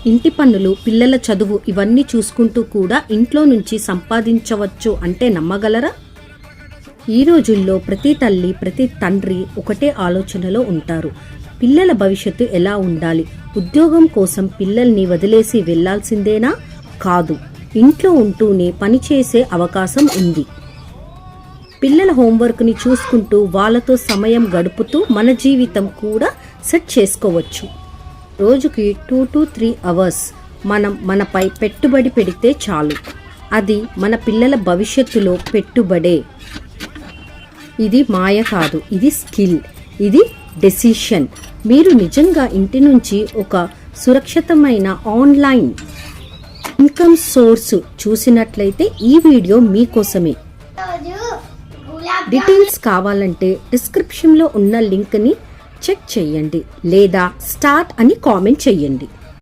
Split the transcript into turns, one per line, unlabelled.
ఇంటి పన్నులు, పిల్లల చదువు ఇవన్నీ చూసుకుంటూ కూడా ఇంట్లో నుంచి సంపాదించవచ్చు అంటే నమ్మగలరా? ఈ రోజుల్లో ప్రతి తల్లి, ప్రతి తండ్రి ఒకటే ఆలోచనలో ఉంటారు. పిల్లల భవిష్యత్తు ఎలా ఉండాలి? ఉద్యోగం కోసం పిల్లల్ని వదిలేసి వెళ్లాల్సిందేనా? కాదు, ఇంట్లో ఉంటూనే పనిచేసే అవకాశం ఉంది. పిల్లల హోంవర్క్ని చూసుకుంటూ వాళ్ళతో సమయం గడుపుతూ మన జీవితం కూడా సెట్ చేసుకోవచ్చు. రోజుకి 2 to 3 అవర్స్ మనం మనపై పెట్టుబడి పెడితే చాలు. అది మన పిల్లల భవిష్యత్తులో పెట్టుబడే. ఇది మాయ కాదు, ఇది స్కిల్, ఇది డెసిషన్. మీరు నిజంగా ఇంటి నుంచి ఒక సురక్షితమైన ఆన్లైన్ ఇన్కమ్ సోర్స్ చూసినట్లయితే ఈ వీడియో మీకోసమే. డీటెయిల్స్ కావాలంటే డిస్క్రిప్షన్లో ఉన్న లింక్ని చెక్ చేయండి లేదా స్టార్ట్ అని కామెంట్ చేయండి.